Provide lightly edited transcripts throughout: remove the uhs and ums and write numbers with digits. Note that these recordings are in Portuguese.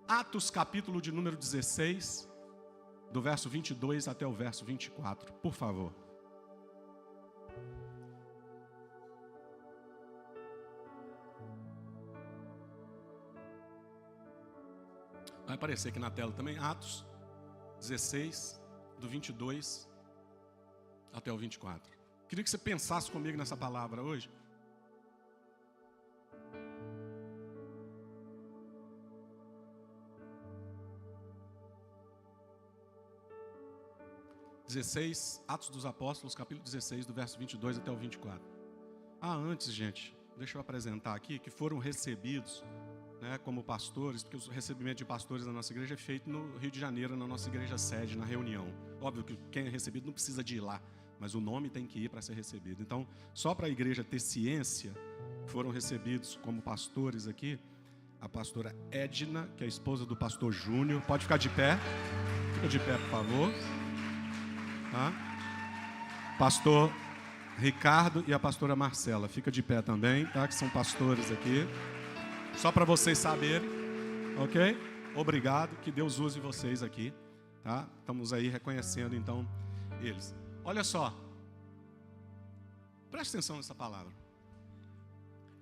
Atos, capítulo de número 16, do verso 22 até o verso 24, por favor. Vai aparecer aqui na tela também, Atos 16, do 22 até o 24. Queria que você pensasse comigo nessa palavra hoje. Atos dos Apóstolos, capítulo 16, do verso 22 até o 24. Antes, gente, deixa eu apresentar aqui, que foram recebidos, como pastores, porque o recebimento de pastores na nossa igreja é feito no Rio de Janeiro, na nossa igreja sede, na reunião. Óbvio que quem é recebido não precisa de ir lá, mas o nome tem que ir para ser recebido. Então, só para a igreja ter ciência, foram recebidos como pastores aqui, a pastora Edna, que é a esposa do pastor Júnior. Pode ficar de pé. Fica de pé, por favor. Pastor Ricardo e a pastora Marcela. Fica de pé também, que são pastores aqui. Só para vocês saberem, ok? Obrigado, que Deus use vocês aqui, tá? Estamos aí reconhecendo, então, eles. Olha só, preste atenção nessa palavra.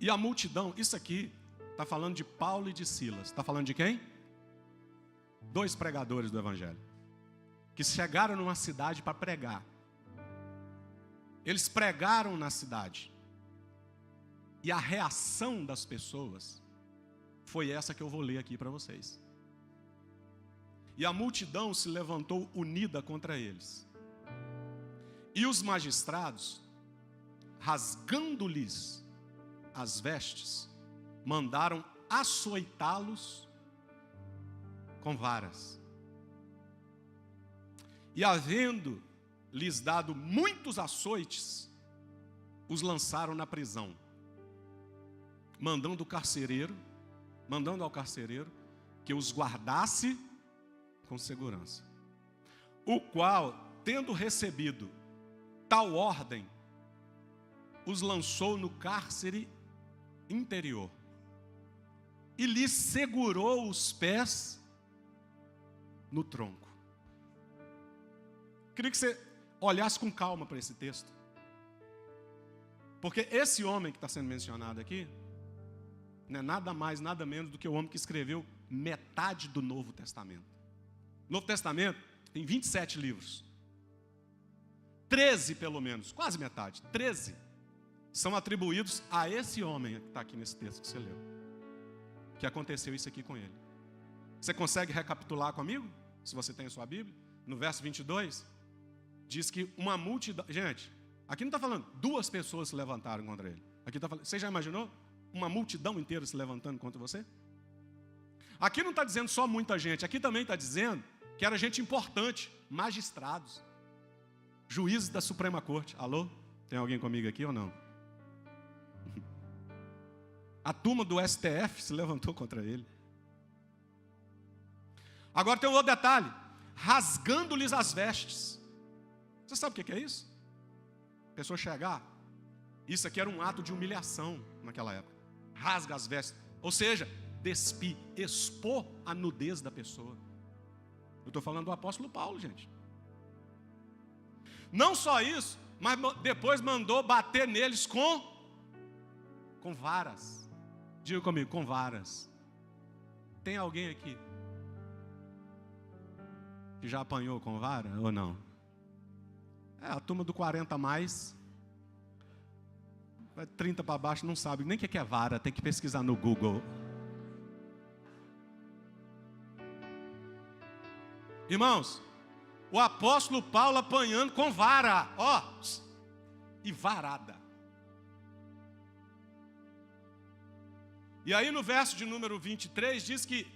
E a multidão, isso aqui, está falando de Paulo e de Silas. Está falando de quem? 2 pregadores do Evangelho, que chegaram numa cidade para pregar. Eles pregaram na cidade. E a reação das pessoas foi essa que eu vou ler aqui para vocês. E a multidão se levantou unida contra eles. E os magistrados, rasgando-lhes as vestes, mandaram açoitá-los com varas. E havendo-lhes dado muitos açoites, os lançaram na prisão, mandando ao carcereiro que os guardasse com segurança. O qual, tendo recebido tal ordem, os lançou no cárcere interior e lhes segurou os pés no tronco. Queria que você olhasse com calma para esse texto, porque esse homem que está sendo mencionado aqui não é nada mais, nada menos do que o homem que escreveu metade do Novo Testamento. O Novo Testamento tem 27 livros. 13, pelo menos, quase metade, 13, são atribuídos a esse homem que está aqui nesse texto que você leu. Que aconteceu isso aqui com ele. Você consegue recapitular comigo? Se você tem a sua Bíblia. No verso 22, diz que uma multidão... Gente, aqui não está falando 2 pessoas se levantaram contra ele. Aqui está falando... Você já imaginou? Uma multidão inteira se levantando contra você? Aqui não está dizendo só muita gente, aqui também está dizendo que era gente importante, magistrados, juízes da Suprema Corte. Alô? Tem alguém comigo aqui ou não? A turma do STF se levantou contra ele. Agora tem um outro detalhe: rasgando-lhes as vestes. Você sabe o que é isso? A pessoa chegar, isso aqui era um ato de humilhação naquela época. Rasga as vestes, ou seja, despir, expor a nudez da pessoa. Eu estou falando do apóstolo Paulo, gente. Não só isso, mas depois mandou bater neles com varas. Diga comigo, com varas. Tem alguém aqui que já apanhou com vara ou não? A turma do 40 a mais, 30 para baixo não sabe nem o que é vara, tem que pesquisar no Google. Irmãos, o apóstolo Paulo apanhando com vara, e varada. E aí no verso de número 23 diz que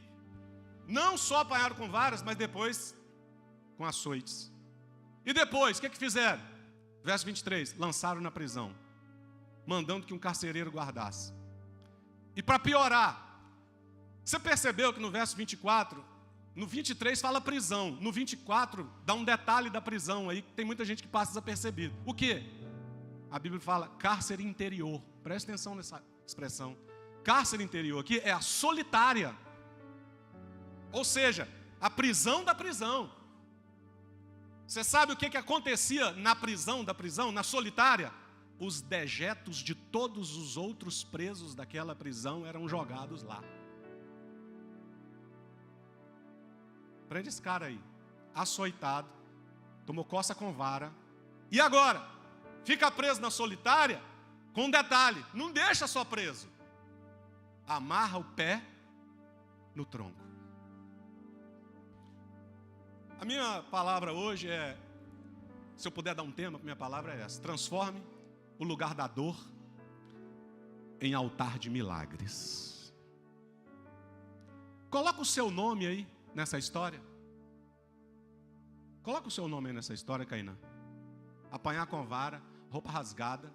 não só apanharam com varas, mas depois com açoites. E depois, o que fizeram? Verso 23, lançaram na prisão, mandando que um carcereiro guardasse. E para piorar, você percebeu que no verso 24, no 23 fala prisão, no 24 dá um detalhe da prisão aí, que tem muita gente que passa desapercebido. O quê? A Bíblia fala cárcere interior. Presta atenção nessa expressão. Cárcere interior aqui é a solitária. Ou seja, a prisão da prisão. Você sabe o que acontecia na prisão da prisão, na solitária? Os dejetos de todos os outros presos daquela prisão eram jogados lá. Prende esse cara aí, açoitado, tomou coça com vara. E agora? Fica preso na solitária? Com um detalhe, não deixa só preso. Amarra o pé no tronco. A minha palavra hoje é, se eu puder dar um tema, a minha palavra é essa: transforme o lugar da dor em altar de milagres. Coloca o seu nome aí nessa história. Coloca o seu nome aí nessa história, Cainã. Apanhar com vara, roupa rasgada,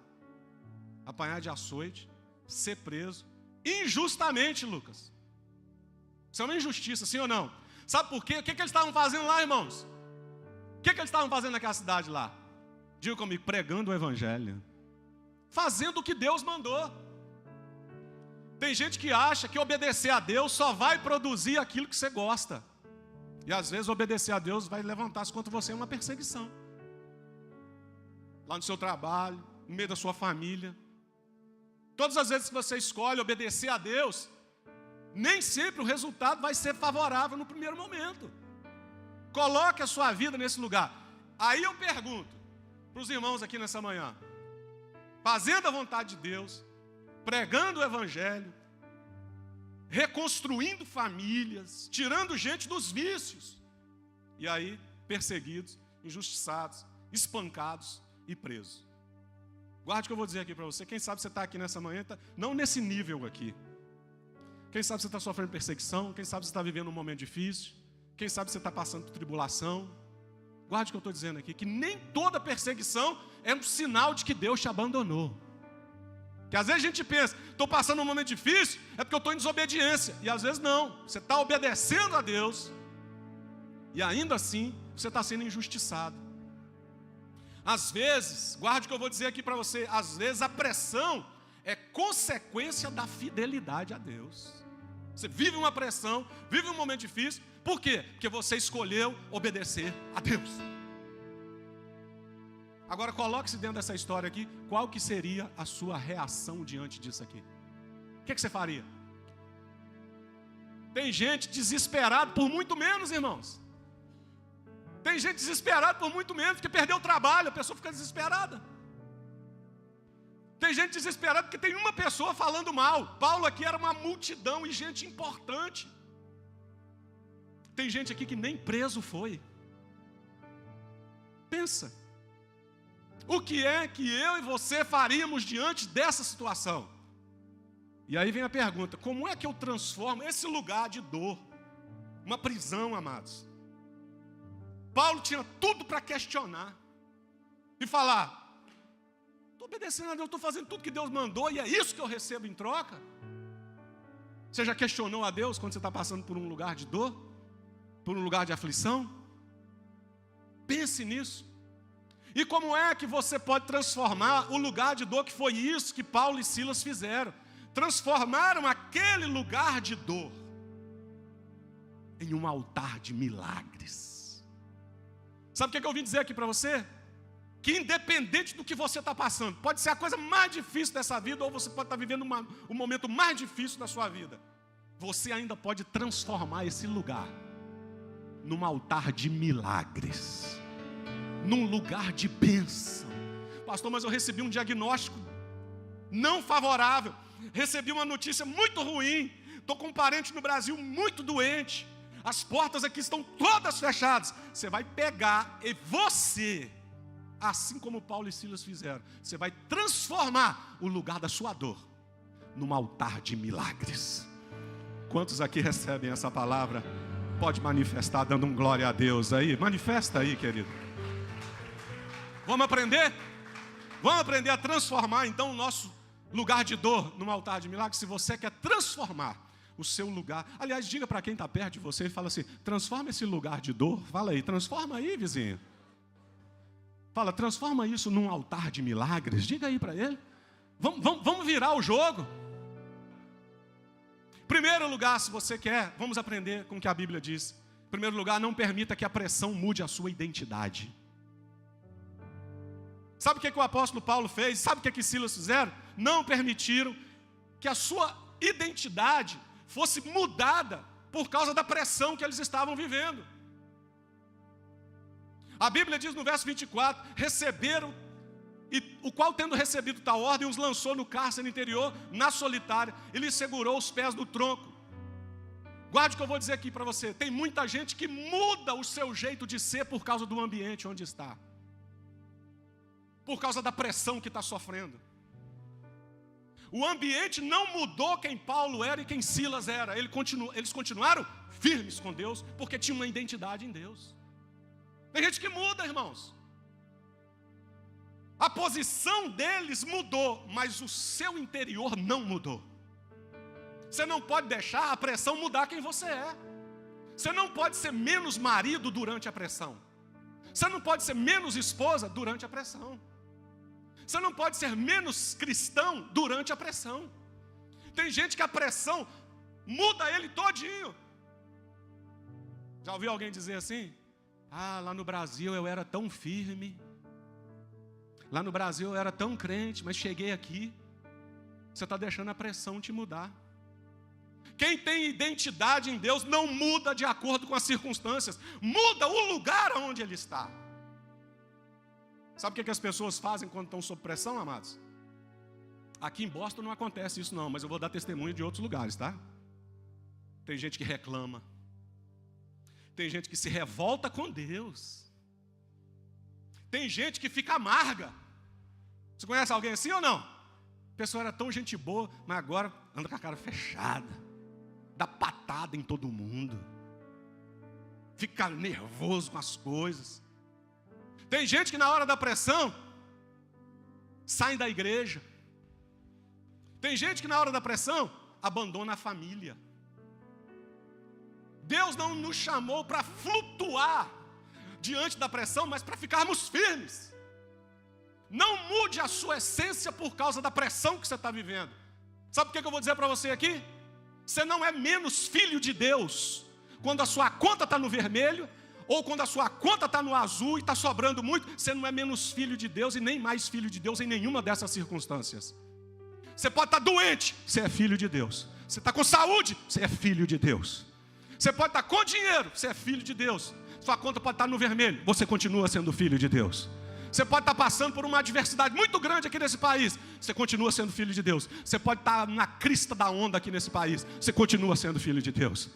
apanhar de açoite, ser preso, injustamente, Lucas. Isso é uma injustiça, sim ou não? Sabe por quê? O que eles estavam fazendo lá, irmãos? O que eles estavam fazendo naquela cidade lá? Diga comigo, pregando o evangelho. Fazendo o que Deus mandou. Tem gente que acha que obedecer a Deus só vai produzir aquilo que você gosta. E às vezes obedecer a Deus vai levantar-se contra você uma perseguição. Lá no seu trabalho, no meio da sua família. Todas as vezes que você escolhe obedecer a Deus, nem sempre o resultado vai ser favorável no primeiro momento. Coloque a sua vida nesse lugar. Aí eu pergunto para os irmãos aqui nessa manhã: fazendo a vontade de Deus, pregando o evangelho, reconstruindo famílias, tirando gente dos vícios, e aí perseguidos, injustiçados, espancados e presos. Guarde o que eu vou dizer aqui para você. Quem sabe você está aqui nessa manhã, não nesse nível aqui. Quem sabe você está sofrendo perseguição, quem sabe você está vivendo um momento difícil, quem sabe você está passando por tribulação. Guarde o que eu estou dizendo aqui, que nem toda perseguição é um sinal de que Deus te abandonou. Que às vezes a gente pensa, estou passando um momento difícil, é porque eu estou em desobediência. E às vezes não, você está obedecendo a Deus, e ainda assim, você está sendo injustiçado. Às vezes, guarde o que eu vou dizer aqui para você, às vezes a pressão é consequência da fidelidade a Deus. Você vive uma pressão, vive um momento difícil, por quê? Porque você escolheu obedecer a Deus. Agora coloque-se dentro dessa história aqui, qual que seria a sua reação diante disso aqui? O que você faria? Tem gente desesperada por muito menos, irmãos. Tem gente desesperada por muito menos, porque perdeu o trabalho, a pessoa fica desesperada. Tem gente desesperada porque tem uma pessoa falando mal. Paulo aqui era uma multidão e gente importante. Tem gente aqui que nem preso foi. Pensa. O que é que eu e você faríamos diante dessa situação? E aí vem a pergunta: como é que eu transformo esse lugar de dor, uma prisão, amados? Paulo tinha tudo para questionar e falar: estou obedecendo a Deus, estou fazendo tudo que Deus mandou e é isso que eu recebo em troca. Você já questionou a Deus quando você está passando por um lugar de dor? Por um lugar de aflição? Pense nisso. E como é que você pode transformar o lugar de dor, que foi isso que Paulo e Silas fizeram? Transformaram aquele lugar de dor em um altar de milagres. Sabe o que eu vim dizer aqui para você? Que independente do que você está passando, pode ser a coisa mais difícil dessa vida, ou você pode estar vivendo o momento mais difícil da sua vida, você ainda pode transformar esse lugar num altar de milagres, num lugar de bênção. Pastor, mas eu recebi um diagnóstico não favorável, recebi uma notícia muito ruim, estou com um parente no Brasil muito doente, as portas aqui estão todas fechadas. Você vai pegar e você, assim como Paulo e Silas fizeram, você vai transformar o lugar da sua dor num altar de milagres. Quantos aqui recebem essa palavra? Pode manifestar dando um glória a Deus aí. Manifesta aí, querido. Vamos aprender? Vamos aprender a transformar então o nosso lugar de dor num altar de milagres. Se você quer transformar o seu lugar, aliás, diga para quem está perto de você e fala assim: transforma esse lugar de dor. Fala aí, transforma aí, vizinho. Fala, transforma isso num altar de milagres. Diga aí para ele. Vamos virar o jogo. Primeiro lugar, se você quer, vamos aprender com o que a Bíblia diz. Em primeiro lugar, não permita que a pressão mude a sua identidade. Sabe o que o apóstolo Paulo fez? Sabe o que Silas fizeram? Não permitiram que a sua identidade fosse mudada por causa da pressão que eles estavam vivendo. A Bíblia diz no verso 24, receberam, e o qual tendo recebido tal ordem, os lançou no cárcere interior, na solitária, e lhes segurou os pés do tronco. Guarde o que eu vou dizer aqui para você, tem muita gente que muda o seu jeito de ser por causa do ambiente onde está. Por causa da pressão que está sofrendo. O ambiente não mudou quem Paulo era e quem Silas era. Eles continuaram firmes com Deus, porque tinham uma identidade em Deus. Tem gente que muda, irmãos. A posição deles mudou, mas o seu interior não mudou. Você não pode deixar a pressão mudar quem você é. Você não pode ser menos marido durante a pressão. Você não pode ser menos esposa durante a pressão. Você não pode ser menos cristão durante a pressão. Tem gente que a pressão muda ele todinho. Já ouviu alguém dizer assim? Ah, lá no Brasil eu era tão firme. Lá no Brasil eu era tão crente, mas cheguei aqui. Você está deixando a pressão te mudar. Quem tem identidade em Deus não muda de acordo com as circunstâncias. Muda o lugar onde ele está. Sabe o que as pessoas fazem quando estão sob pressão, amados? Aqui em Boston não acontece isso não, mas eu vou dar testemunho de outros lugares, tá? Tem gente que reclama. Tem gente que se revolta com Deus. Tem gente que fica amarga. Você conhece alguém assim ou não? A pessoa era tão gente boa, mas agora anda com a cara fechada. Dá patada em todo mundo. Fica nervoso com as coisas. Tem gente que na hora da pressão sai da igreja. Tem gente que na hora da pressão abandona a família. Deus não nos chamou para flutuar diante da pressão, mas para ficarmos firmes. Não mude a sua essência por causa da pressão que você está vivendo. Sabe o que eu vou dizer para você aqui? Você não é menos filho de Deus quando a sua conta está no vermelho, ou quando a sua conta está no azul e está sobrando muito. Você não é menos filho de Deus e nem mais filho de Deus em nenhuma dessas circunstâncias. Você pode estar doente, você é filho de Deus. Você está com saúde, você é filho de Deus. Você pode estar com dinheiro, você é filho de Deus. Sua conta pode estar no vermelho, você continua sendo filho de Deus. Você pode estar passando por uma adversidade muito grande aqui nesse país, você continua sendo filho de Deus. Você pode estar na crista da onda aqui nesse país, você continua sendo filho de Deus.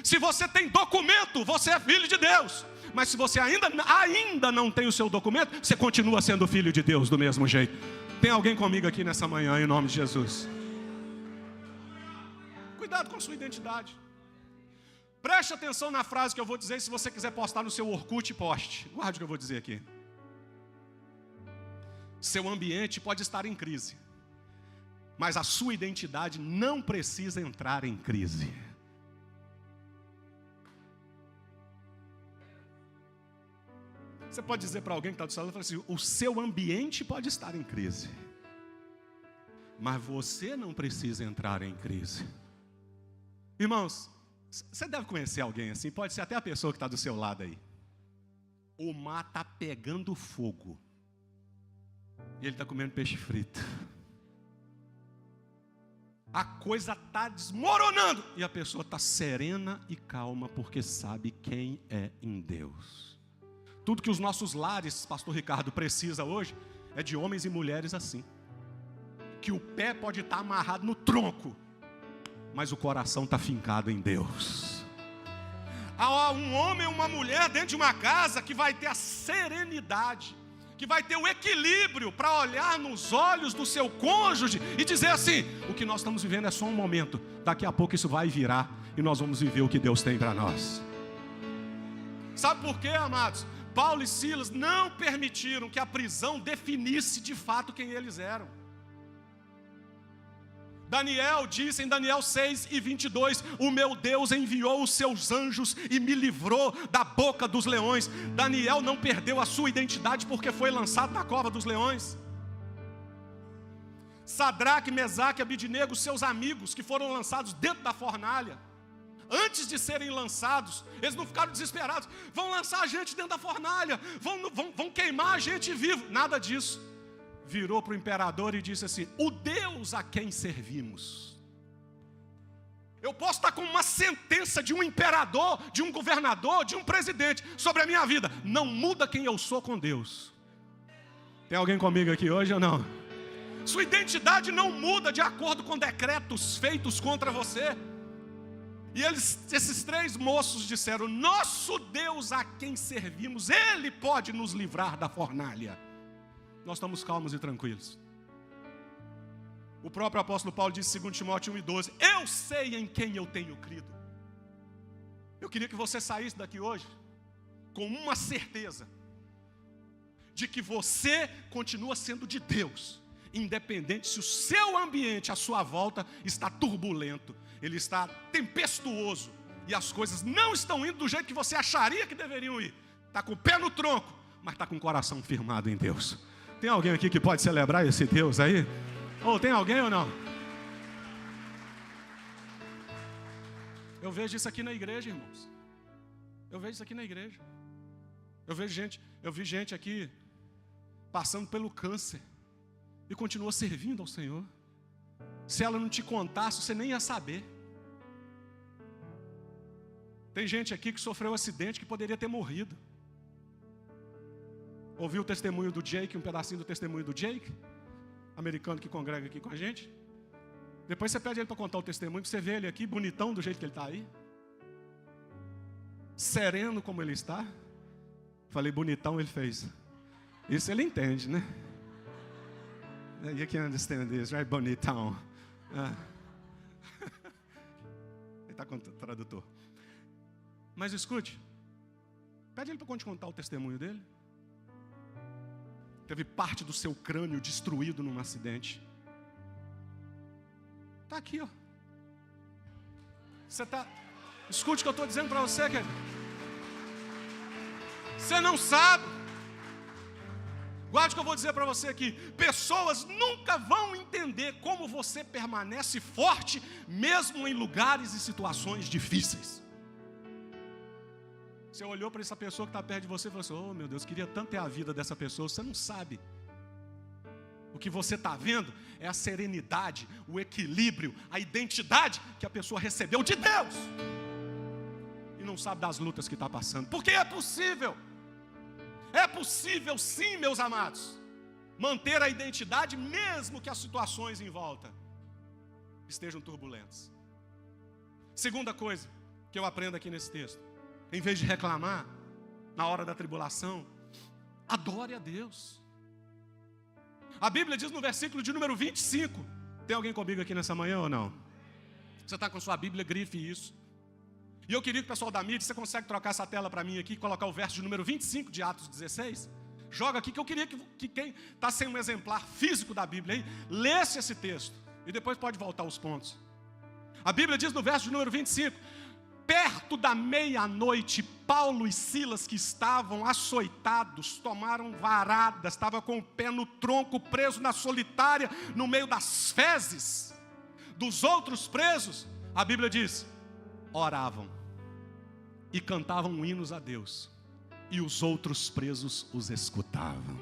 Se você tem documento, você é filho de Deus. Mas se você ainda não tem o seu documento, você continua sendo filho de Deus do mesmo jeito. Tem alguém comigo aqui nessa manhã, em nome de Jesus? Cuidado com a sua identidade. Preste atenção na frase que eu vou dizer. Se você quiser postar no seu Orkut, poste. Guarde o que eu vou dizer aqui. Seu ambiente pode estar em crise, mas a sua identidade não precisa entrar em crise. Você pode dizer para alguém que está do seu lado, assim, o seu ambiente pode estar em crise, mas você não precisa entrar em crise. Irmãos, você deve conhecer alguém assim, pode ser até a pessoa que está do seu lado aí. O mar está pegando fogo, e ele está comendo peixe frito. A coisa está desmoronando, e a pessoa está serena e calma, porque sabe quem é em Deus. Tudo que os nossos lares, pastor Ricardo, precisa hoje, é de homens e mulheres assim. Que o pé pode estar amarrado no tronco, mas o coração está fincado em Deus. Há um homem e uma mulher dentro de uma casa que vai ter a serenidade, que vai ter o equilíbrio para olhar nos olhos do seu cônjuge e dizer assim, o que nós estamos vivendo é só um momento, daqui a pouco isso vai virar e nós vamos viver o que Deus tem para nós. Sabe por quê, amados? Paulo e Silas não permitiram que a prisão definisse de fato quem eles eram. Daniel disse em Daniel 6:22, o meu Deus enviou os seus anjos e me livrou da boca dos leões. Daniel não perdeu a sua identidade porque foi lançado na cova dos leões. Sadraque, Mesaque e Abidnego, seus amigos que foram lançados dentro da fornalha, antes de serem lançados, eles não ficaram desesperados. Vão lançar a gente dentro da fornalha, vão queimar a gente vivo. Nada disso. Virou para o imperador e disse assim: o Deus a quem servimos. Eu posso estar com uma sentença de um imperador, de um governador, de um presidente sobre a minha vida. Não muda quem eu sou com Deus. Tem alguém comigo aqui hoje ou não? Sua identidade não muda de acordo com decretos feitos contra você. E esses 3 moços disseram: nosso Deus a quem servimos, Ele pode nos livrar da fornalha. Nós estamos calmos e tranquilos. O próprio apóstolo Paulo disse em 2 Timóteo 1:12: eu sei em quem eu tenho crido. Eu queria que você saísse daqui hoje com uma certeza de que você continua sendo de Deus, independente se o seu ambiente à sua volta está turbulento, ele está tempestuoso e as coisas não estão indo do jeito que você acharia que deveriam ir. Está com o pé no tronco, mas está com o coração firmado em Deus. Tem alguém aqui que pode celebrar esse Deus aí? Ou tem alguém ou não? Eu vejo isso aqui na igreja, irmãos. Eu vejo isso aqui na igreja. Eu vi gente aqui passando pelo câncer e continua servindo ao Senhor. Se ela não te contasse, você nem ia saber. Tem gente aqui que sofreu um acidente que poderia ter morrido. Ouviu o testemunho do Jake, um pedacinho do testemunho do Jake, americano que congrega aqui com a gente. Depois você pede ele para contar o testemunho, para você ver ele aqui, bonitão do jeito que ele está aí. Sereno como ele está. Falei, bonitão, ele fez. Isso ele entende, né? You can understand this, right? Bonitão. Ele está com o tradutor. Mas escute, pede ele para contar o testemunho dele. Teve parte do seu crânio destruído num acidente. Está aqui, ó. Você está... Escute o que eu estou dizendo para você, querido. Você não sabe. Guarde o que eu vou dizer para você aqui. Pessoas nunca vão entender como você permanece forte, mesmo em lugares e situações difíceis. Você olhou para essa pessoa que está perto de você e falou assim: oh meu Deus, queria tanto ter a vida dessa pessoa. Você não sabe. O que você está vendo é a serenidade, o equilíbrio, a identidade que a pessoa recebeu de Deus. E não sabe das lutas que está passando. Porque é possível. É possível sim, meus amados, manter a identidade mesmo que as situações em volta estejam turbulentas. Segunda coisa que eu aprendo aqui nesse texto: em vez de reclamar na hora da tribulação, adore a Deus. A Bíblia diz no versículo de número 25. Tem alguém comigo aqui nessa manhã ou não? Você está com sua Bíblia, grife isso. E eu queria que o pessoal da mídia, você consegue trocar essa tela para mim aqui, colocar o verso de número 25 de Atos 16? Joga aqui, que eu queria que quem está sem um exemplar físico da Bíblia aí, lesse esse texto. E depois pode voltar aos pontos. A Bíblia diz no verso de número 25: perto da meia-noite, Paulo e Silas, que estavam açoitados, tomaram varadas, estavam com o pé no tronco, preso na solitária, no meio das fezes dos outros presos. A Bíblia diz: oravam e cantavam hinos a Deus, e os outros presos os escutavam.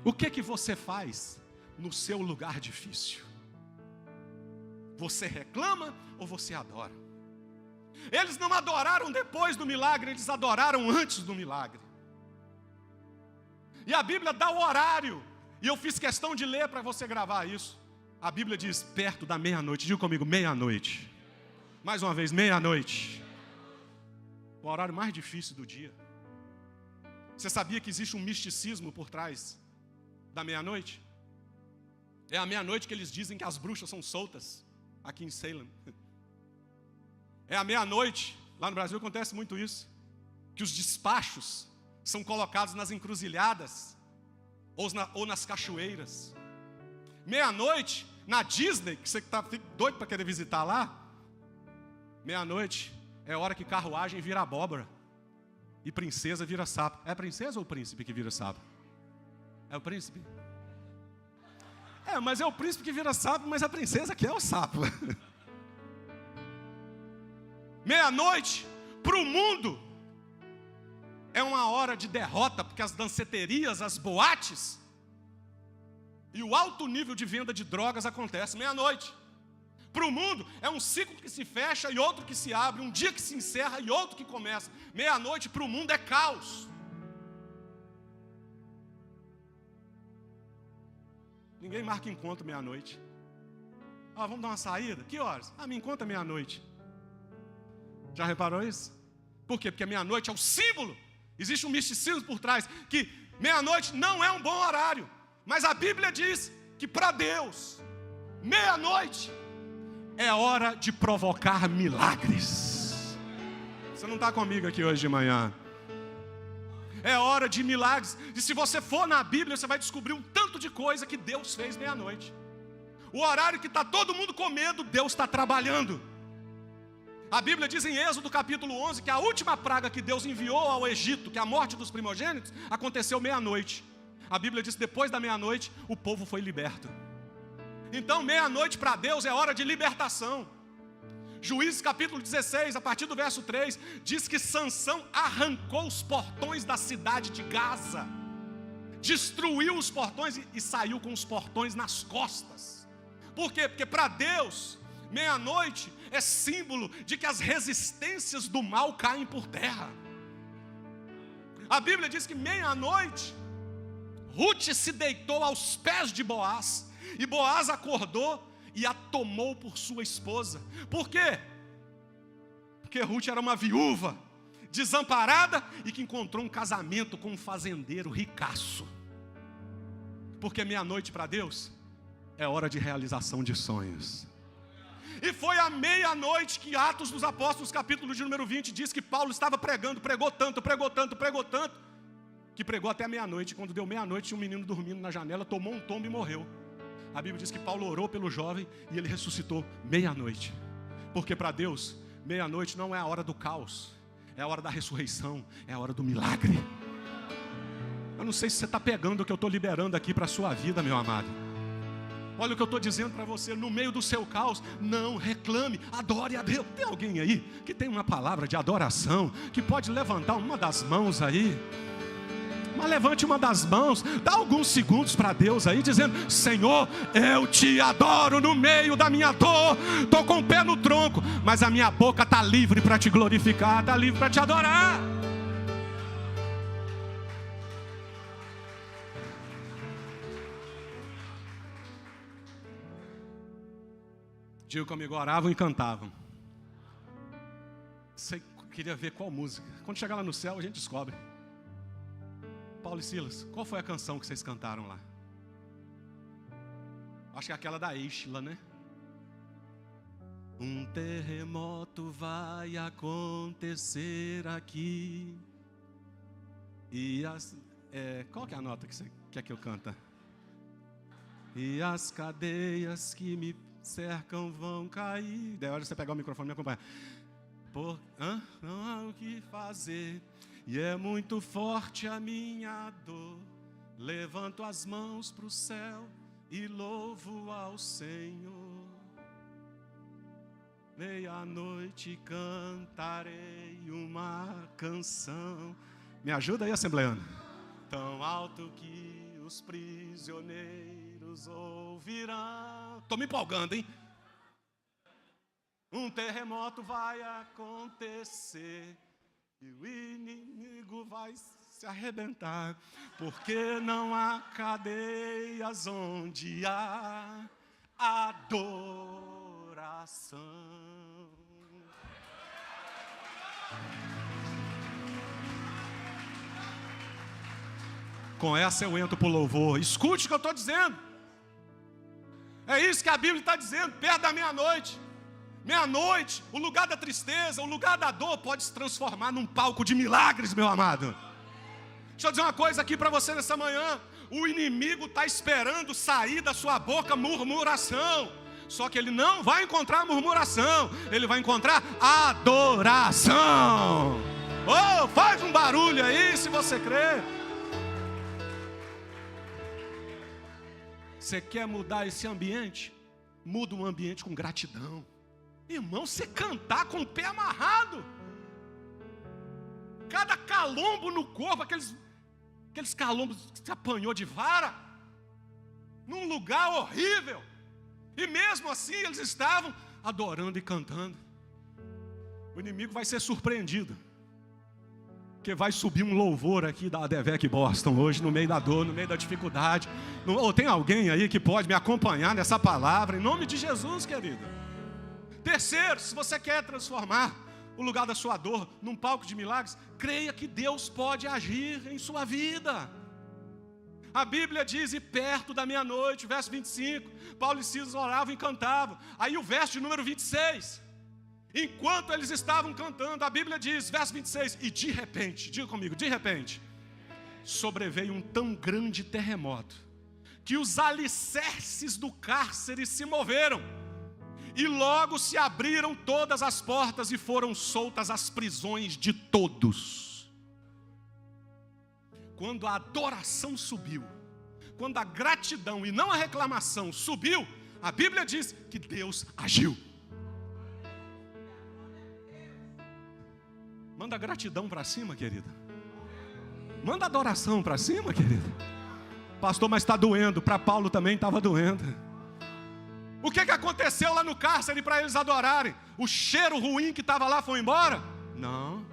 O que você faz no seu lugar difícil? Você reclama ou você adora? Eles não adoraram depois do milagre, eles adoraram antes do milagre. E a Bíblia dá o horário, e eu fiz questão de ler para você gravar isso. A Bíblia diz perto da meia-noite. Diga comigo, meia-noite. Mais uma vez, meia-noite. O horário mais difícil do dia. Você sabia que existe um misticismo por trás da meia-noite? É a meia-noite que eles dizem que as bruxas são soltas aqui em Salem. É a meia-noite, lá no Brasil acontece muito isso, que os despachos são colocados nas encruzilhadas ou nas cachoeiras. Meia-noite, na Disney, que você está doido para querer visitar lá, meia-noite é a hora que carruagem vira abóbora e princesa vira sapo. É a princesa ou o príncipe que vira sapo? É o príncipe. Mas é o príncipe que vira sapo, mas a princesa que é o sapo. Meia-noite, para o mundo, é uma hora de derrota, porque as danceterias, as boates e o alto nível de venda de drogas acontece meia-noite. Para o mundo, é um ciclo que se fecha e outro que se abre, um dia que se encerra e outro que começa. Meia-noite para o mundo é caos. Ninguém marca encontro meia-noite. Vamos dar uma saída? Que horas? Me encontra meia-noite. Já reparou isso? Por quê? Porque meia-noite é o símbolo. Existe um misticismo por trás, que meia-noite não é um bom horário. Mas a Bíblia diz que para Deus, meia-noite é hora de provocar milagres. Você não está comigo aqui hoje de manhã. É hora de milagres. E se você for na Bíblia, você vai descobrir um tanto de coisa que Deus fez meia-noite. O horário que está todo mundo com medo, Deus está trabalhando. A Bíblia diz em Êxodo capítulo 11 que a última praga que Deus enviou ao Egito, que é a morte dos primogênitos, aconteceu meia-noite. A Bíblia diz que depois da meia-noite o povo foi liberto. Então meia-noite para Deus é hora de libertação. Juízes capítulo 16, a partir do verso 3, diz que Sansão arrancou os portões da cidade de Gaza, destruiu os portões e saiu com os portões nas costas. Por quê? Porque para Deus, meia-noite é símbolo de que as resistências do mal caem por terra. A Bíblia diz que meia-noite, Rute se deitou aos pés de Boaz, e Boaz acordou e a tomou por sua esposa. Por quê? Porque Rute era uma viúva, desamparada, e que encontrou um casamento com um fazendeiro ricaço. Porque meia-noite para Deus é hora de realização de sonhos. E foi à meia-noite que Atos dos Apóstolos, capítulo de número 20, diz que Paulo estava pregando, pregou tanto, que pregou até meia-noite. Quando deu meia-noite, tinha um menino dormindo na janela, tomou um tombo e morreu. A Bíblia diz que Paulo orou pelo jovem e ele ressuscitou meia-noite. Porque para Deus, meia-noite não é a hora do caos, é a hora da ressurreição, é a hora do milagre. Eu não sei se você está pegando o que eu estou liberando aqui para a sua vida, meu amado. Olha o que eu estou dizendo para você, no meio do seu caos, não reclame, adore a Deus. Tem alguém aí que tem uma palavra de adoração, que pode levantar uma das mãos aí? Mas levante uma das mãos, dá alguns segundos para Deus aí, dizendo: Senhor, eu te adoro no meio da minha dor. Estou com o pé no tronco, mas a minha boca está livre para te glorificar, está livre para te adorar. Digo comigo, oravam e cantavam. Você queria ver qual música? Quando chegar lá no céu a gente descobre. Paulo e Silas, qual foi a canção que vocês cantaram lá? Acho que é aquela da Êxila, né? Um terremoto vai acontecer aqui. E as... qual que é a nota que você quer que eu canta? E as cadeias que me cercam vão cair. Daí hora você pegar o microfone e me acompanhar. Não há o que fazer, e é muito forte a minha dor. Levanto as mãos para o céu e louvo ao Senhor. Meia-noite cantarei uma canção. Me ajuda aí, assembleano. Tão alto que os prisioneiros ouvirão. Estou me empolgando, hein? Um terremoto vai acontecer e o inimigo vai se arrebentar, porque não há cadeias onde há adoração. Com essa eu entro para o louvor. Escute o que eu estou dizendo. É isso que a Bíblia está dizendo, perto da meia-noite. Meia-noite, o lugar da tristeza, o lugar da dor pode se transformar num palco de milagres, meu amado. Deixa eu dizer uma coisa aqui para você nessa manhã. O inimigo está esperando sair da sua boca murmuração. Só que ele não vai encontrar murmuração, ele vai encontrar adoração. Oh, faz um barulho aí se você crê. Você quer mudar esse ambiente? Muda um ambiente com gratidão. Irmão, você cantar com o pé amarrado. Cada calombo no corpo, aqueles calombos que você apanhou de vara, num lugar horrível. E mesmo assim eles estavam adorando e cantando. O inimigo vai ser surpreendido, porque vai subir um louvor aqui da ADVEC Boston hoje, no meio da dor, no meio da dificuldade. Ou tem alguém aí que pode me acompanhar nessa palavra, em nome de Jesus, querido. Terceiro, se você quer transformar o lugar da sua dor num palco de milagres, creia que Deus pode agir em sua vida. A Bíblia diz, e perto da meia-noite, verso 25, Paulo e Silas oravam e cantavam. Aí o verso de número 26, enquanto eles estavam cantando, a Bíblia diz, verso 26, e de repente, diga comigo, de repente, sobreveio um tão grande terremoto, que os alicerces do cárcere se moveram, e logo se abriram todas as portas e foram soltas as prisões de todos. Quando a adoração subiu, quando a gratidão e não a reclamação subiu, a Bíblia diz que Deus agiu. Manda gratidão para cima, querida. Manda adoração para cima, querida. Pastor, mas está doendo. Para Paulo também estava doendo. O que aconteceu lá no cárcere para eles adorarem? O cheiro ruim que estava lá foi embora? Não.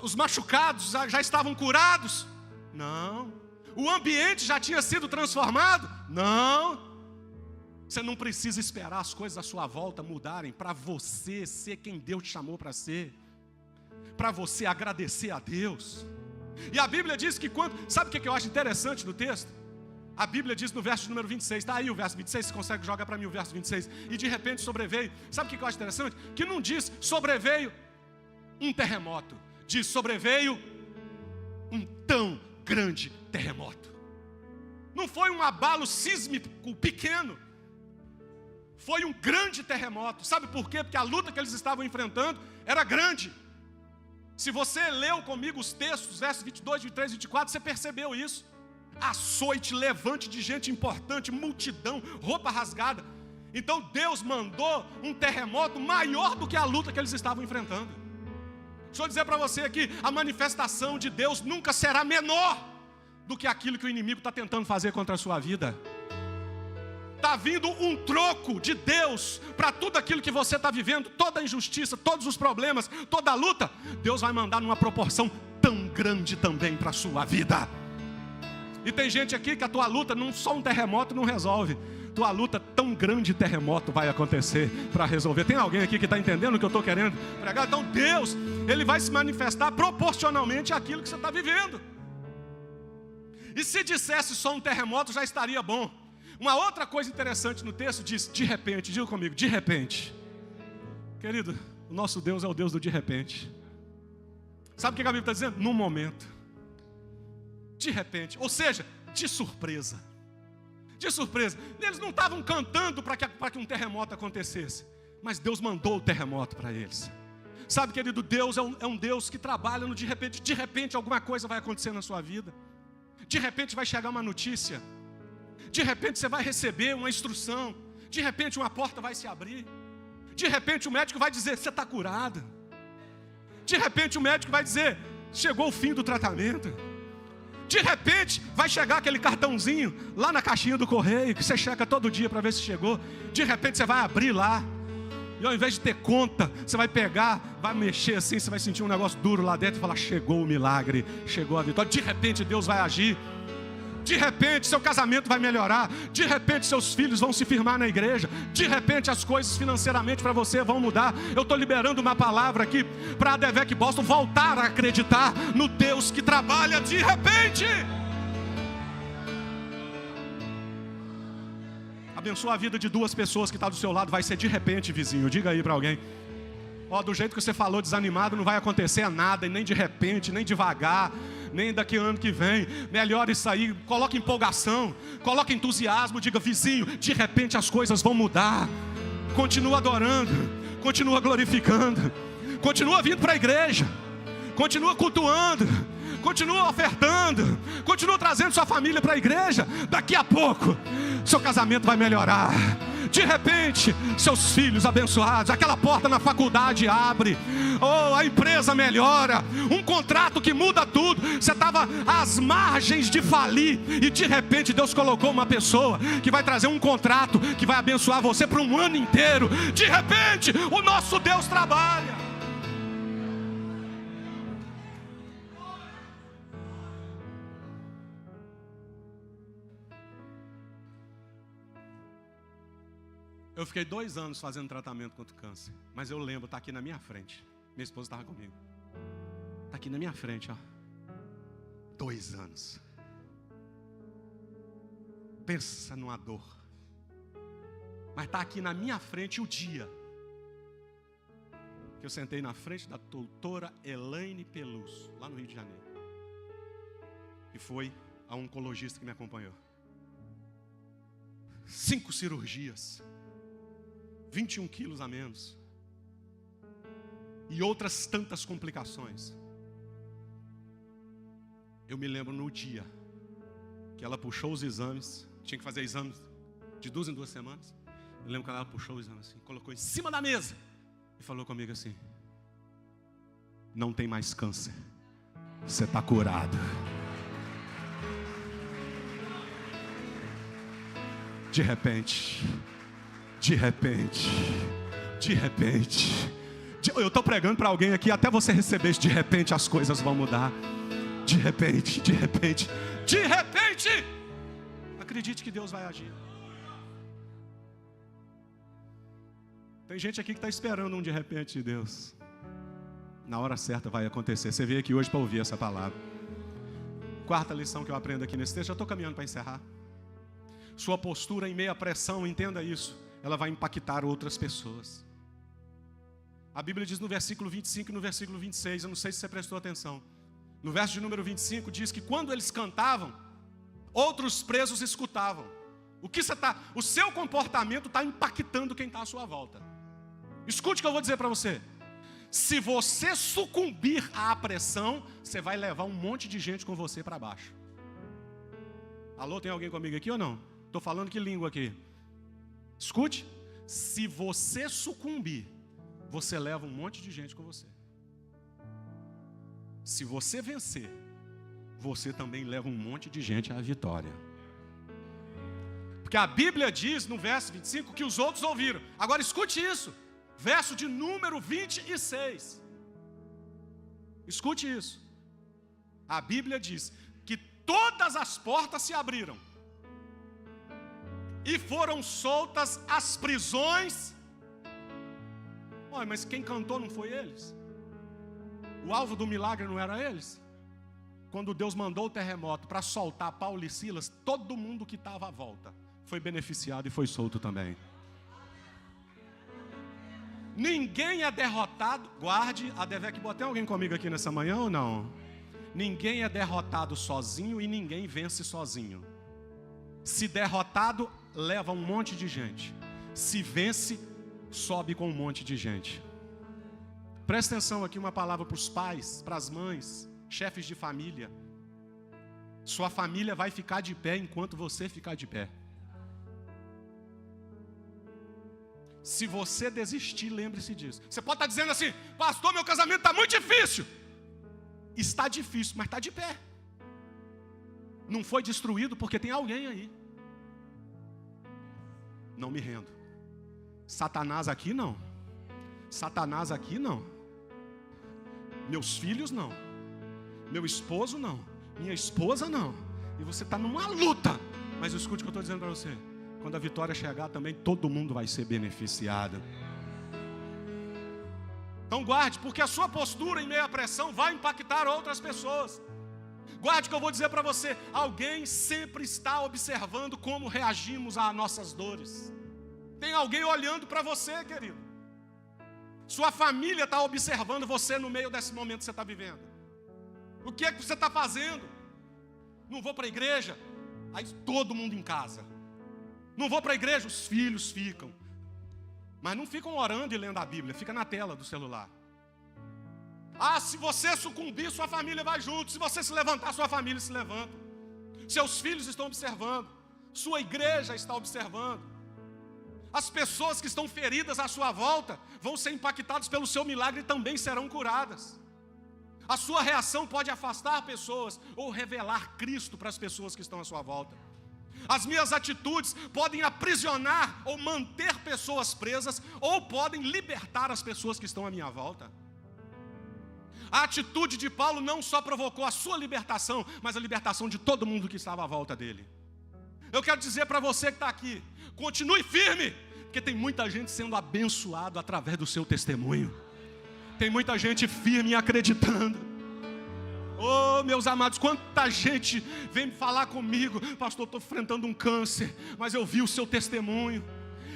Os machucados já estavam curados? Não. O ambiente já tinha sido transformado? Não. Você não precisa esperar as coisas à sua volta mudarem para você ser quem Deus te chamou para ser, para você agradecer a Deus. E a Bíblia diz que sabe o que eu acho interessante no texto? A Bíblia diz no verso número 26, está aí o verso 26, você consegue jogar para mim o verso 26, e de repente sobreveio, sabe o que eu acho interessante? Que não diz sobreveio um terremoto, diz sobreveio um tão grande terremoto. Não foi um abalo sísmico pequeno, foi um grande terremoto. Sabe por quê? Porque a luta que eles estavam enfrentando era grande. Se você leu comigo os textos, versos 22, 23, 24, você percebeu isso. Açoite, levante de gente importante, multidão, roupa rasgada. Então Deus mandou um terremoto maior do que a luta que eles estavam enfrentando. Deixa eu dizer para você aqui, a manifestação de Deus nunca será menor do que aquilo que o inimigo está tentando fazer contra a sua vida. Está vindo um troco de Deus para tudo aquilo que você está vivendo, toda a injustiça, todos os problemas, toda a luta. Deus vai mandar numa proporção tão grande também para a sua vida. E tem gente aqui que a tua luta, só um terremoto não resolve. Tua luta, tão grande terremoto vai acontecer para resolver. Tem alguém aqui que está entendendo o que eu estou querendo pregar? Então Deus, Ele vai se manifestar proporcionalmente àquilo que você está vivendo. E se dissesse só um terremoto, já estaria bom. Uma outra coisa interessante no texto diz, de repente, diga comigo, de repente. Querido, o nosso Deus é o Deus do de repente. Sabe o que a Bíblia está dizendo? Num momento. De repente, ou seja, de surpresa. De surpresa. Eles não estavam cantando para que um terremoto acontecesse, mas Deus mandou o terremoto para eles. Sabe, querido, Deus é um Deus que trabalha no de repente. De repente alguma coisa vai acontecer na sua vida. De repente vai chegar uma notícia. De repente você vai receber uma instrução. De repente uma porta vai se abrir. De repente o médico vai dizer, você está curado. De repente o médico vai dizer, chegou o fim do tratamento. De repente vai chegar aquele cartãozinho lá na caixinha do correio, que você checa todo dia para ver se chegou. De repente você vai abrir lá, e ao invés de ter conta, você vai pegar, vai mexer assim, você vai sentir um negócio duro lá dentro e falar, chegou o milagre, chegou a vitória. De repente Deus vai agir. De repente seu casamento vai melhorar. De repente seus filhos vão se firmar na igreja. De repente as coisas financeiramente para você vão mudar. Eu estou liberando uma palavra aqui para a ADVEC Boston voltar a acreditar no Deus que trabalha de repente. Abençoa a vida de duas pessoas que estão do seu lado. Vai ser de repente, vizinho. Diga aí para alguém. Do jeito que você falou, desanimado, não vai acontecer nada, nem de repente, nem devagar, nem daqui ano que vem. Melhor isso aí, coloca empolgação, coloca entusiasmo, diga, vizinho, de repente as coisas vão mudar. Continua adorando, continua glorificando, continua vindo para a igreja, continua cultuando, continua ofertando, continua trazendo sua família para a igreja. Daqui a pouco, seu casamento vai melhorar. De repente, seus filhos abençoados, aquela porta na faculdade abre, a empresa melhora, um contrato que muda tudo. Você estava às margens de falir e de repente Deus colocou uma pessoa que vai trazer um contrato que vai abençoar você por um ano inteiro. De repente, o nosso Deus trabalha. Eu fiquei 2 anos fazendo tratamento contra o câncer. Mas eu lembro, está aqui na minha frente. Minha esposa estava comigo. Está aqui na minha frente, ó. 2 anos. Pensa numa dor. Mas está aqui na minha frente o dia que eu sentei na frente da doutora Elaine Peluso, lá no Rio de Janeiro. E foi a oncologista que me acompanhou. 5 cirurgias. 21 quilos a menos. E outras tantas complicações. Eu me lembro no dia que ela puxou os exames. Tinha que fazer exames de 2 em 2 semanas. Eu lembro que ela puxou o exame assim, colocou em cima da mesa e falou comigo assim: não tem mais câncer. Você está curado. De repente, eu estou pregando para alguém aqui, até você receber isso, de repente as coisas vão mudar. De repente. Acredite que Deus vai agir. Tem gente aqui que está esperando um de repente de Deus. Na hora certa vai acontecer. Você veio aqui hoje para ouvir essa palavra. 4ª lição que eu aprendo aqui nesse texto. Já estou caminhando para encerrar. Sua postura em meio à pressão, entenda isso, ela vai impactar outras pessoas. A Bíblia diz no versículo 25 e no versículo 26, eu não sei se você prestou atenção. No verso de número 25 diz que quando eles cantavam, outros presos escutavam. O seu comportamento está impactando quem está à sua volta. Escute o que eu vou dizer para você. Se você sucumbir à pressão, você vai levar um monte de gente com você para baixo. Alô, tem alguém comigo aqui ou não? Estou falando que língua aqui? Escute. Se você sucumbir, você leva um monte de gente com você. Se você vencer, você também leva um monte de gente à vitória. Porque a Bíblia diz no verso 25 que os outros ouviram. Agora escute isso. Verso de número 26. Escute isso. A Bíblia diz que todas as portas se abriram e foram soltas as prisões. Olha, mas quem cantou não foi eles? O alvo do milagre não era eles? Quando Deus mandou o terremoto para soltar Paulo e Silas, todo mundo que estava à volta foi beneficiado e foi solto também. Ninguém é derrotado. Guarde a Devec. Tem alguém comigo aqui nessa manhã ou não? Ninguém é derrotado sozinho e ninguém vence sozinho. Se derrotado, leva um monte de gente. Se vence, sobe com um monte de gente. Presta atenção aqui, uma palavra para os pais, para as mães, chefes de família. Sua família vai ficar de pé enquanto você ficar de pé. Se você desistir, lembre-se disso. Você pode estar dizendo assim: pastor, meu casamento está muito difícil. Está difícil, mas está de pé. Não foi destruído porque tem alguém aí. Não me rendo. Satanás aqui não. Satanás aqui não. Meus filhos não. Meu esposo não. Minha esposa não. E você está numa luta. Mas escute o que eu estou dizendo para você. Quando a vitória chegar também, todo mundo vai ser beneficiado. Então guarde, porque a sua postura em meio à pressão vai impactar outras pessoas. Guarde o que eu vou dizer para você. Alguém sempre está observando como reagimos às nossas dores. Tem alguém olhando para você, querido. Sua família está observando você no meio desse momento que você está vivendo. O que é que você está fazendo? Não vou para a igreja? Aí todo mundo em casa. Não vou para a igreja? Os filhos ficam. Mas não ficam orando e lendo a Bíblia, fica na tela do celular. Ah, se você sucumbir, sua família vai junto. Se você se levantar, sua família se levanta. Seus filhos estão observando. Sua igreja está observando. As pessoas que estão feridas à sua volta vão ser impactadas pelo seu milagre e também serão curadas. A sua reação pode afastar pessoas ou revelar Cristo para as pessoas que estão à sua volta. As minhas atitudes podem aprisionar ou manter pessoas presas, ou podem libertar as pessoas que estão à minha volta. A atitude de Paulo não só provocou a sua libertação, mas a libertação de todo mundo que estava à volta dele. Eu quero dizer para você que está aqui, continue firme, porque tem muita gente sendo abençoado através do seu testemunho. Tem muita gente firme e acreditando. Oh, meus amados, quanta gente vem falar comigo: pastor, estou enfrentando um câncer, mas eu vi o seu testemunho.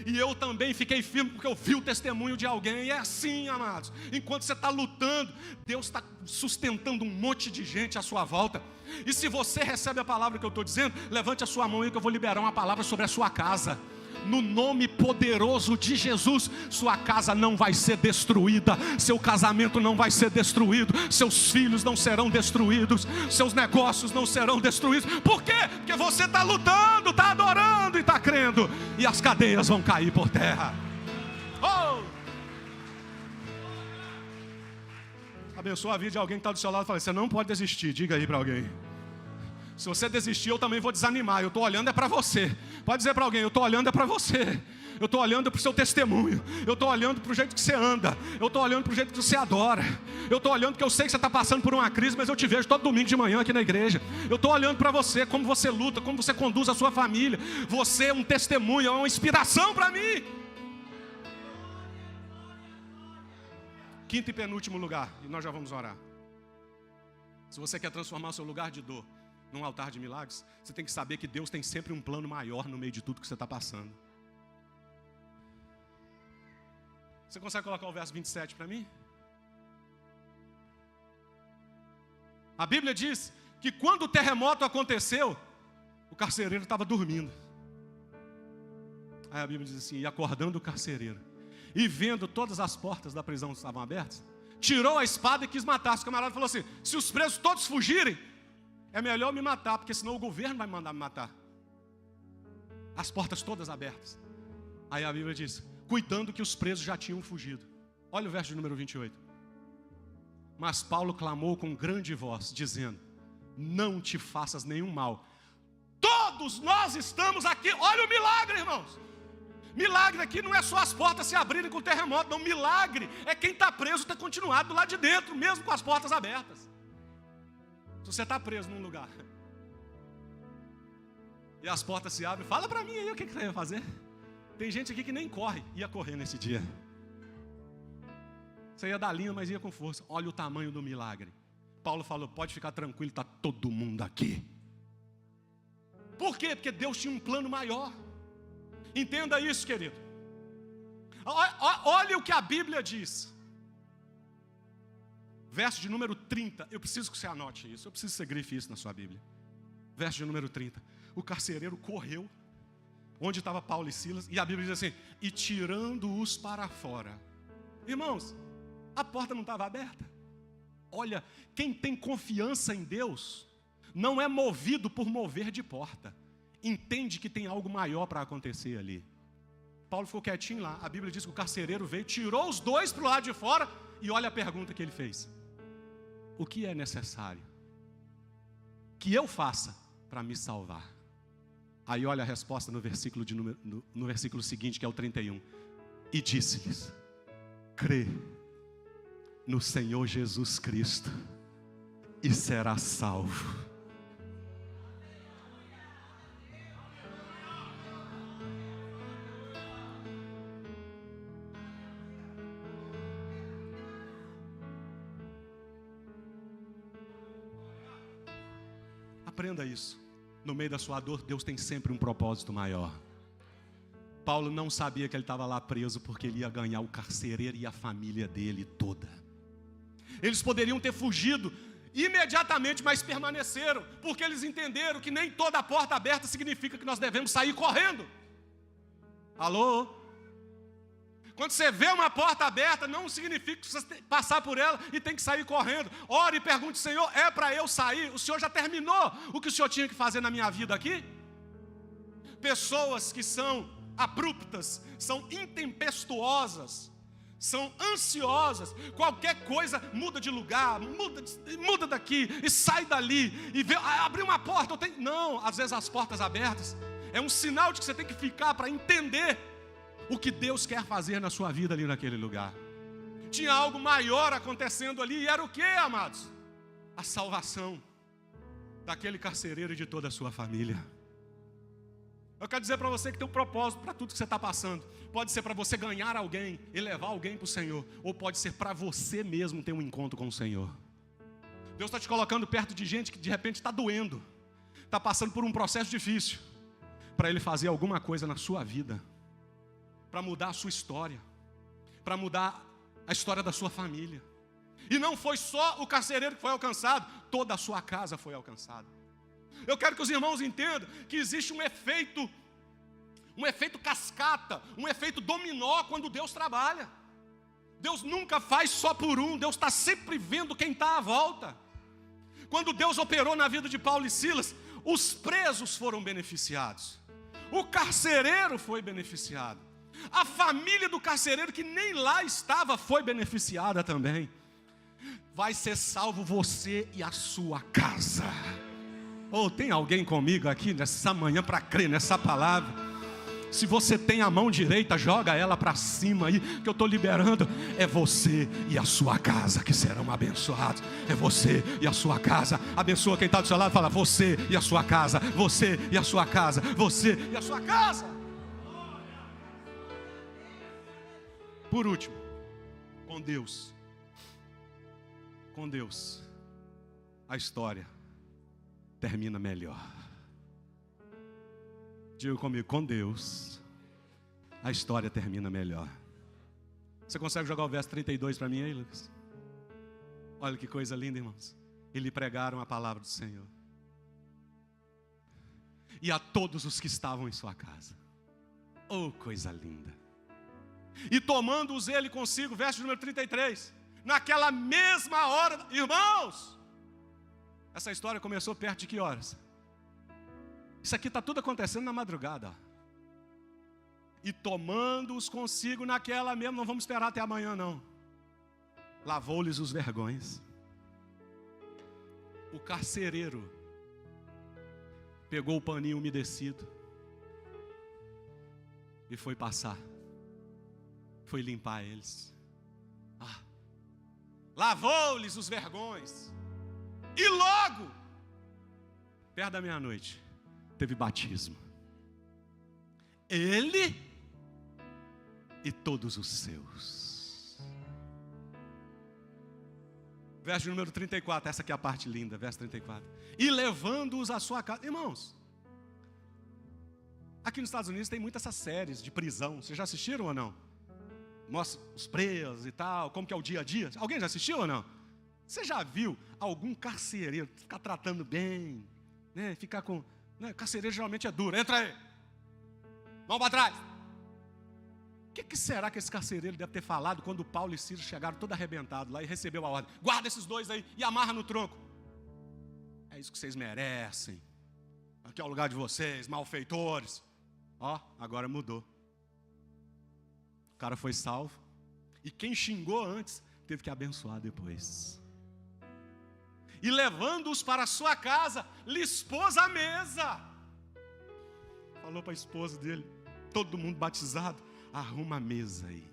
E eu também fiquei firme porque eu vi o testemunho de alguém. E é assim, amados, enquanto você está lutando, Deus está sustentando um monte de gente à sua volta. E se você recebe a palavra que eu estou dizendo, levante a sua mão aí que eu vou liberar uma palavra sobre a sua casa. No nome poderoso de Jesus, sua casa não vai ser destruída, seu casamento não vai ser destruído, seus filhos não serão destruídos, seus negócios não serão destruídos. Por quê? Porque você está lutando, está adorando e está crendo, e as cadeias vão cair por terra. Oh! Abençoa a vida de alguém que está do seu lado e fala: você não pode desistir. Diga aí para alguém. Se você desistir, eu também vou desanimar. Eu estou olhando é para você. Pode dizer para alguém: eu estou olhando é para você. Eu estou olhando para o seu testemunho. Eu estou olhando para o jeito que você anda. Eu estou olhando para o jeito que você adora. Eu estou olhando porque eu sei que você está passando por uma crise, mas eu te vejo todo domingo de manhã aqui na igreja. Eu estou olhando para você, como você luta, como você conduz a sua família. Você é um testemunho, é uma inspiração para mim. Quinto e penúltimo lugar, e nós já vamos orar. Se você quer transformar o seu lugar de dor num altar de milagres, você tem que saber que Deus tem sempre um plano maior no meio de tudo que você está passando. Você consegue colocar o verso 27 para mim? A Bíblia diz que quando o terremoto aconteceu, o carcereiro estava dormindo. Aí a Bíblia diz assim: e acordando o carcereiro, e vendo todas as portas da prisão estavam abertas, tirou a espada e quis matar. O camarada falou assim: se os presos todos fugirem, é melhor me matar, porque senão o governo vai mandar me matar. As portas todas abertas. Aí a Bíblia diz: cuidando que os presos já tinham fugido. Olha o verso de número 28. Mas Paulo clamou com grande voz, dizendo: não te faças nenhum mal. Todos nós estamos aqui. Olha o milagre, irmãos. Milagre aqui não é só as portas se abrirem com o terremoto. Não, milagre é quem está preso ter continuado do lado de dentro, mesmo com as portas abertas. Se você está preso num lugar e as portas se abrem, fala para mim aí o que você ia fazer. Tem gente aqui que nem corre, ia correr nesse dia. Você ia dar linha, mas ia com força. Olha o tamanho do milagre. Paulo falou: pode ficar tranquilo, está todo mundo aqui. Por quê? Porque Deus tinha um plano maior. Entenda isso, querido. Olha o que a Bíblia diz. Verso de número 30, eu preciso que você anote isso, eu preciso que você grife isso na sua Bíblia. Verso de número 30, o carcereiro correu onde estava Paulo e Silas, e a Bíblia diz assim: e tirando-os para fora. Irmãos, a porta não estava aberta. Olha, quem tem confiança em Deus, não é movido por mover de porta, entende que tem algo maior para acontecer ali. Paulo ficou quietinho lá, a Bíblia diz que o carcereiro veio, tirou os dois para o lado de fora, e olha a pergunta que ele fez: o que é necessário que eu faça para me salvar? Aí olha a resposta no versículo, no versículo seguinte, que é o 31. E disse-lhes: crê no Senhor Jesus Cristo e será salvo. Aprenda isso. No meio da sua dor, Deus tem sempre um propósito maior. Paulo não sabia que ele estava lá preso porque ele ia ganhar o carcereiro e a família dele toda. Eles poderiam ter fugido imediatamente, mas permaneceram, porque eles entenderam que nem toda porta aberta significa que nós devemos sair correndo. Alô? Quando você vê uma porta aberta, não significa que você tem que passar por ela e tem que sair correndo. Ore e pergunte, Senhor, é para eu sair? O Senhor já terminou o que o Senhor tinha que fazer na minha vida aqui? Pessoas que são abruptas, são intempestuosas, são ansiosas, qualquer coisa muda de lugar, muda daqui e sai dali, e vê, abriu uma porta, não, às vezes as portas abertas é um sinal de que você tem que ficar para entender o que Deus quer fazer na sua vida ali naquele lugar. Tinha algo maior acontecendo ali, e era o que, amados? A salvação daquele carcereiro e de toda a sua família. Eu quero dizer para você que tem um propósito para tudo que você está passando. Pode ser para você ganhar alguém e levar alguém para o Senhor, ou pode ser para você mesmo ter um encontro com o Senhor. Deus está te colocando perto de gente que de repente está doendo, está passando por um processo difícil, para Ele fazer alguma coisa na sua vida, para mudar a sua história, para mudar a história da sua família. E não foi só o carcereiro que foi alcançado, toda a sua casa foi alcançada. Eu quero que os irmãos entendam que existe um efeito cascata, um efeito dominó quando Deus trabalha. Deus nunca faz só por um, Deus está sempre vendo quem está à volta. Quando Deus operou na vida de Paulo e Silas, os presos foram beneficiados, o carcereiro foi beneficiado, a família do carcereiro que nem lá estava foi beneficiada também. Vai ser salvo você e a sua casa. Tem alguém comigo aqui nessa manhã para crer nessa palavra? Se você tem a mão direita, joga ela para cima aí, que eu estou liberando. É você e a sua casa que serão abençoados. É você e a sua casa. Abençoa quem está do seu lado, fala: você e a sua casa, você e a sua casa, você e a sua casa. Por último, com Deus, a história termina melhor. Diga comigo, com Deus, a história termina melhor. Você consegue jogar o verso 32 para mim aí, Lucas? Olha que coisa linda, irmãos. E lhe pregaram a palavra do Senhor, e a todos os que estavam em sua casa. Oh, coisa linda. E tomando-os ele consigo, verso número 33, naquela mesma hora, irmãos, essa história começou perto de que horas? Isso aqui está tudo acontecendo na madrugada. E tomando-os consigo naquela mesma, não vamos esperar até amanhã não, lavou-lhes os vergões. O carcereiro pegou o paninho umedecido e foi passar, foi limpar eles. Lavou-lhes os vergões. E logo, perto da meia-noite, teve batismo. Ele e todos os seus. Verso número 34, essa aqui é a parte linda, verso 34. E levando-os à sua casa. Irmãos, aqui nos Estados Unidos tem muitas essas séries de prisão. Vocês já assistiram ou não? Mostra os presos e tal, como que é o dia a dia. Alguém já assistiu ou não? Você já viu algum carcereiro ficar tratando bem, né? Ficar com... Né? Carcereiro geralmente é duro. Entra aí, mão para trás. O que será que esse carcereiro deve ter falado quando Paulo e Silas chegaram todo arrebentados lá e recebeu a ordem? Guarda esses dois aí e amarra no tronco. É isso que vocês merecem. Aqui é o lugar de vocês, malfeitores. Agora mudou. O cara foi salvo. E quem xingou antes teve que abençoar depois. E levando-os para a sua casa, lhes pôs a mesa. Falou para a esposa dele, todo mundo batizado: arruma a mesa aí.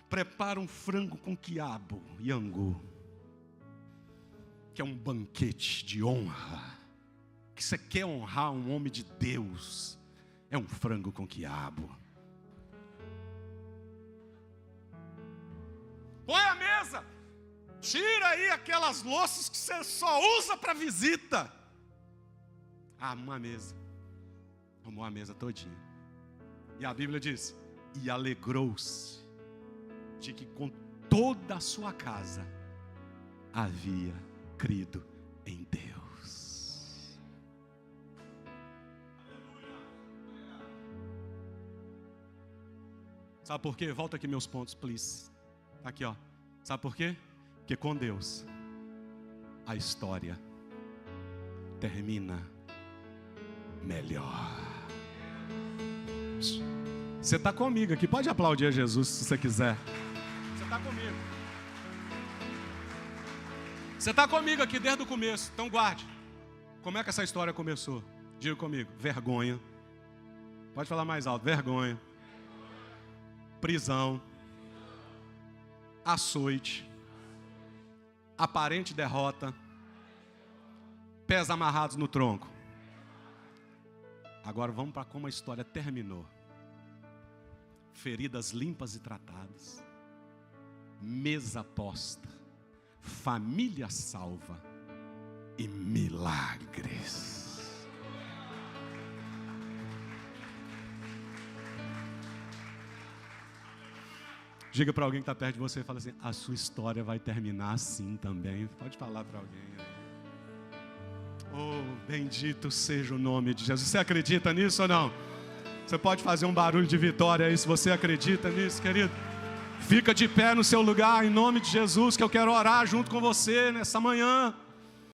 Prepara um frango com quiabo e angu, que é um banquete de honra. Que você quer honrar um homem de Deus, é um frango com quiabo. Põe a mesa. Tira aí aquelas louças que você só usa para visita. Arruma a mesa. Arrumou a mesa todinha. E a Bíblia diz: e alegrou-se de que com toda a sua casa havia crido em Deus. Sabe por quê? Volta aqui meus pontos, please. Aqui, ó. Sabe por quê? Porque com Deus, a história termina melhor. Você está comigo aqui. Pode aplaudir a Jesus se você quiser. Você está comigo. Você está comigo aqui desde o começo. Então guarde. Como é que essa história começou? Diga comigo. Vergonha. Pode falar mais alto. Vergonha. Prisão. Açoite. Aparente derrota. Pés amarrados no tronco. Agora vamos para como a história terminou. Feridas limpas e tratadas. Mesa posta. Família salva. E milagres. Diga para alguém que está perto de você e fala assim: a sua história vai terminar assim também. Pode falar para alguém aí. Oh, bendito seja o nome de Jesus. Você acredita nisso ou não? Você pode fazer um barulho de vitória aí se você acredita nisso, querido. Fica de pé no seu lugar em nome de Jesus, que eu quero orar junto com você nessa manhã.